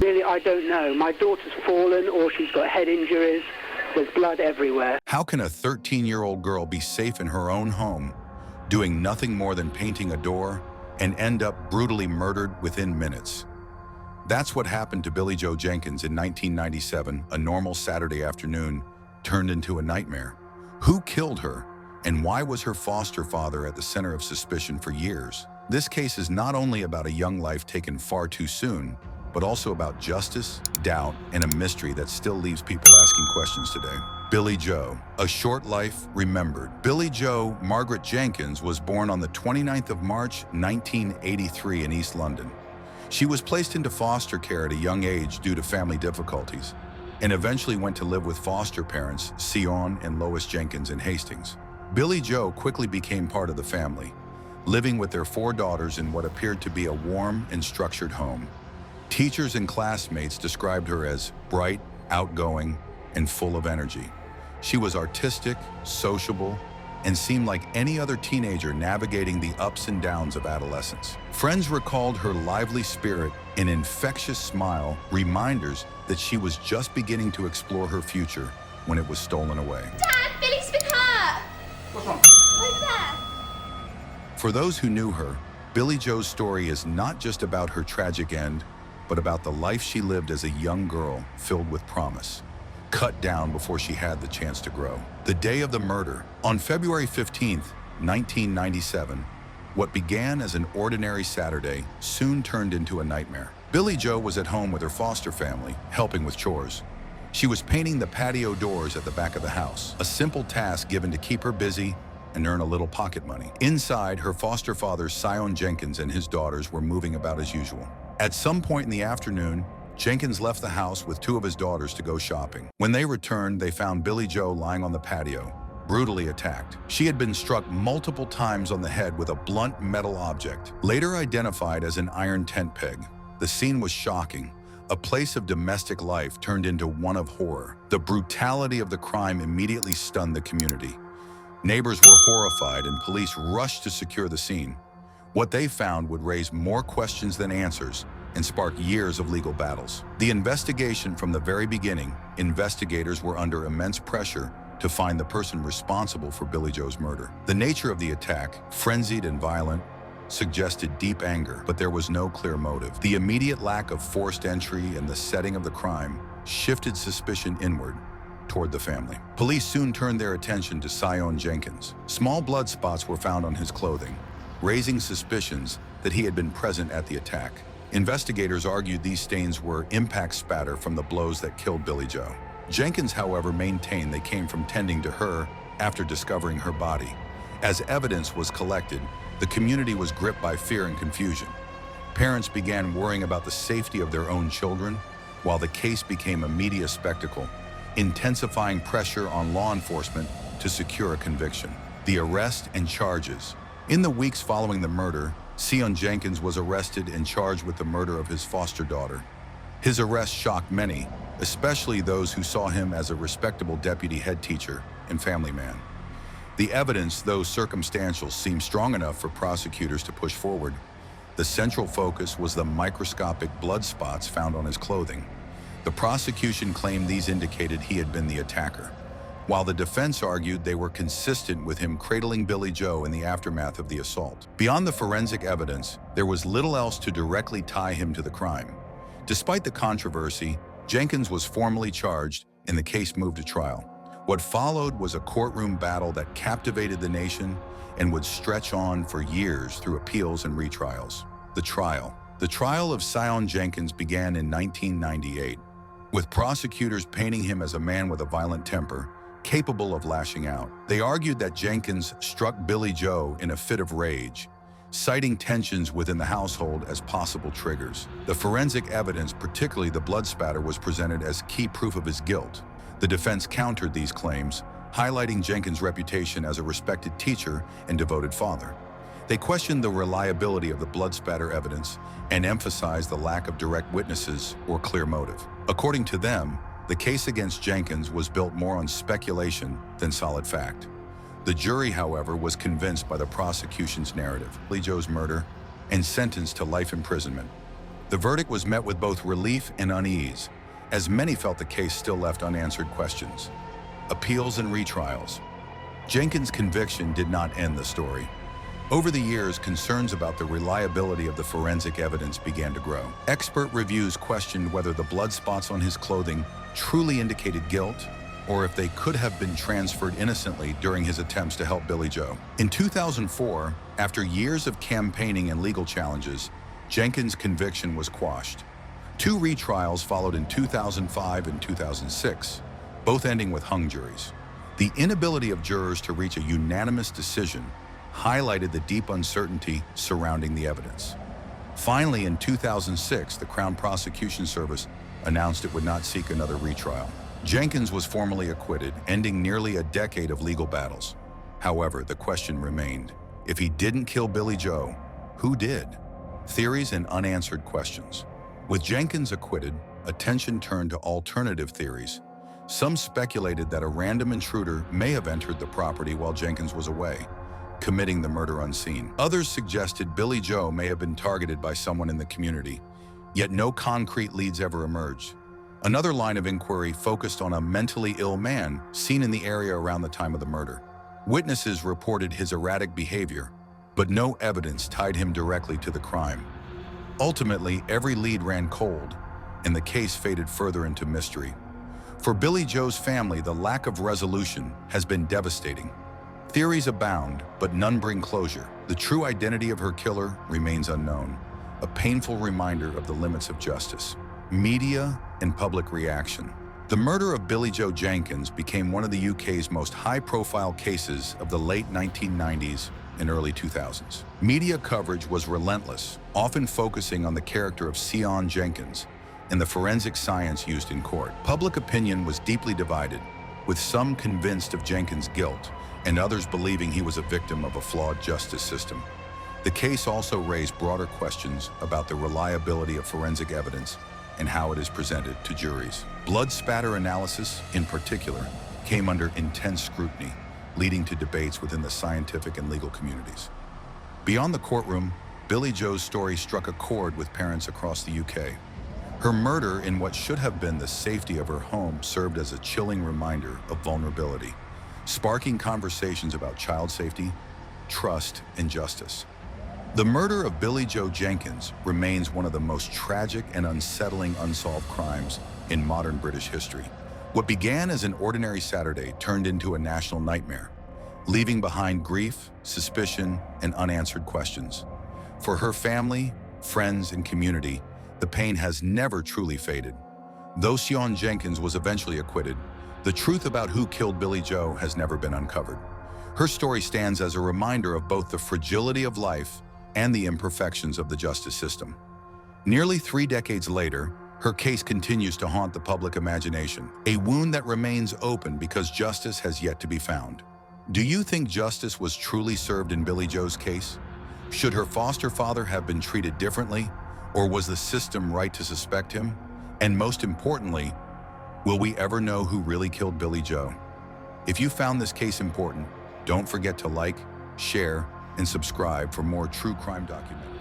really, I don't know. My daughter's fallen or she's got head injuries. There's blood everywhere. How can a 13-year-old girl be safe in her own home, doing nothing more than painting a door, and end up brutally murdered within minutes? That's what happened to Billie-Jo Jenkins in 1997. A normal Saturday afternoon turned into a nightmare. Who killed her, and why was her foster father at the center of suspicion for years? This case is not only about a young life taken far too soon, but also about justice, doubt, and a mystery that still leaves people asking questions today. Billie-Jo, a short life remembered. Billie-Jo Margaret Jenkins was born on the 29th of March, 1983 in East London. She was placed into foster care at a young age due to family difficulties, and eventually went to live with foster parents Siôn and Lois Jenkins in Hastings. Billie-Jo quickly became part of the family, living with their 4 daughters in what appeared to be a warm and structured home. Teachers and classmates described her as bright, outgoing, and full of energy. She was artistic, sociable, and seemed like any other teenager navigating the ups and downs of adolescence. Friends recalled her lively spirit and infectious smile, reminders that she was just beginning to explore her future when it was stolen away. Dad, Billy's been hurt! What's wrong? Over there. For those who knew her, Billie-Jo's story is not just about her tragic end, but about the life she lived as a young girl filled with promise, cut down before she had the chance to grow. The day of the murder, on February 15th, 1997, what began as an ordinary Saturday soon turned into a nightmare. Billie-Jo was at home with her foster family, helping with chores. She was painting the patio doors at the back of the house, a simple task given to keep her busy and earn a little pocket money. Inside, her foster father, Siôn Jenkins, and his daughters were moving about as usual. At some point in the afternoon, Jenkins left the house with 2 of his daughters to go shopping. When they returned, they found Billie-Jo lying on the patio, brutally attacked. She had been struck multiple times on the head with a blunt metal object, later identified as an iron tent peg. The scene was shocking. A place of domestic life turned into one of horror. The brutality of the crime immediately stunned the community. Neighbors were horrified and police rushed to secure the scene. What they found would raise more questions than answers and spark years of legal battles. The investigation from the very beginning, investigators were under immense pressure to find the person responsible for Billie-Jo's murder. The nature of the attack, frenzied and violent, suggested deep anger, but there was no clear motive. The immediate lack of forced entry and the setting of the crime shifted suspicion inward toward the family. Police soon turned their attention to Siôn Jenkins. Small blood spots were found on his clothing, raising suspicions that he had been present at the attack. Investigators argued these stains were impact spatter from the blows that killed Billie-Jo. Jenkins, however, maintained they came from tending to her after discovering her body. As evidence was collected, the community was gripped by fear and confusion. Parents began worrying about the safety of their own children, while the case became a media spectacle, intensifying pressure on law enforcement to secure a conviction. The arrest and charges. In the weeks following the murder, Siôn Jenkins was arrested and charged with the murder of his foster daughter. His arrest shocked many, especially those who saw him as a respectable deputy head teacher and family man. The evidence, though circumstantial, seemed strong enough for prosecutors to push forward. The central focus was the microscopic blood spots found on his clothing. The prosecution claimed these indicated he had been the attacker, while the defense argued they were consistent with him cradling Billie-Jo in the aftermath of the assault. Beyond the forensic evidence, there was little else to directly tie him to the crime. Despite the controversy, Jenkins was formally charged and the case moved to trial. What followed was a courtroom battle that captivated the nation and would stretch on for years through appeals and retrials. The trial. The trial of Siôn Jenkins began in 1998, with prosecutors painting him as a man with a violent temper, capable of lashing out. They argued that Jenkins struck Billie-Jo in a fit of rage, citing tensions within the household as possible triggers. The forensic evidence, particularly the blood spatter, was presented as key proof of his guilt. The defense countered these claims, highlighting Jenkins' reputation as a respected teacher and devoted father. They questioned the reliability of the blood spatter evidence and emphasized the lack of direct witnesses or clear motive. According to them, the case against Jenkins was built more on speculation than solid fact. The jury, however, was convinced by the prosecution's narrative, Billie-Jo's murder, and sentenced to life imprisonment. The verdict was met with both relief and unease, as many felt the case still left unanswered questions. Appeals and retrials. Jenkins' conviction did not end the story. Over the years, concerns about the reliability of the forensic evidence began to grow. Expert reviews questioned whether the blood spots on his clothing truly indicated guilt, or if they could have been transferred innocently during his attempts to help Billie-Jo. In 2004, after years of campaigning and legal challenges, Jenkins' conviction was quashed. 2 retrials followed in 2005 and 2006, both ending with hung juries. The inability of jurors to reach a unanimous decision highlighted the deep uncertainty surrounding the evidence. Finally, in 2006, the Crown Prosecution Service announced it would not seek another retrial. Jenkins was formally acquitted, ending nearly a decade of legal battles. However, the question remained: if he didn't kill Billie-Jo, who did? Theories and unanswered questions. With Jenkins acquitted, attention turned to alternative theories. Some speculated that a random intruder may have entered the property while Jenkins was away, committing the murder unseen. Others suggested Billie-Jo may have been targeted by someone in the community, yet no concrete leads ever emerged. Another line of inquiry focused on a mentally ill man seen in the area around the time of the murder. Witnesses reported his erratic behavior, but no evidence tied him directly to the crime. Ultimately, every lead ran cold, and the case faded further into mystery. For Billie-Jo's family, the lack of resolution has been devastating. Theories abound, but none bring closure. The true identity of her killer remains unknown, a painful reminder of the limits of justice. Media and public reaction. The murder of Billie-Jo Jenkins became one of the UK's most high-profile cases of the late 1990s and early 2000s. Media coverage was relentless, often focusing on the character of Siôn Jenkins and the forensic science used in court. Public opinion was deeply divided, with some convinced of Jenkins' guilt and others believing he was a victim of a flawed justice system. The case also raised broader questions about the reliability of forensic evidence and how it is presented to juries. Blood spatter analysis, in particular, came under intense scrutiny, leading to debates within the scientific and legal communities. Beyond the courtroom, Billie-Jo's story struck a chord with parents across the UK. Her murder in what should have been the safety of her home served as a chilling reminder of vulnerability, sparking conversations about child safety, trust, and justice. The murder of Billie-Jo Jenkins remains one of the most tragic and unsettling unsolved crimes in modern British history. What began as an ordinary Saturday turned into a national nightmare, leaving behind grief, suspicion, and unanswered questions. For her family, friends, and community, the pain has never truly faded. Though Siôn Jenkins was eventually acquitted, the truth about who killed Billie-Jo has never been uncovered. Her story stands as a reminder of both the fragility of life and the imperfections of the justice system. Nearly 3 decades later, her case continues to haunt the public imagination, a wound that remains open because justice has yet to be found. Do you think justice was truly served in Billie-Jo's case? Should her foster father have been treated differently, or was the system right to suspect him? And most importantly, will we ever know who really killed Billie-Jo? If you found this case important, don't forget to like, share, and subscribe for more true crime documentaries.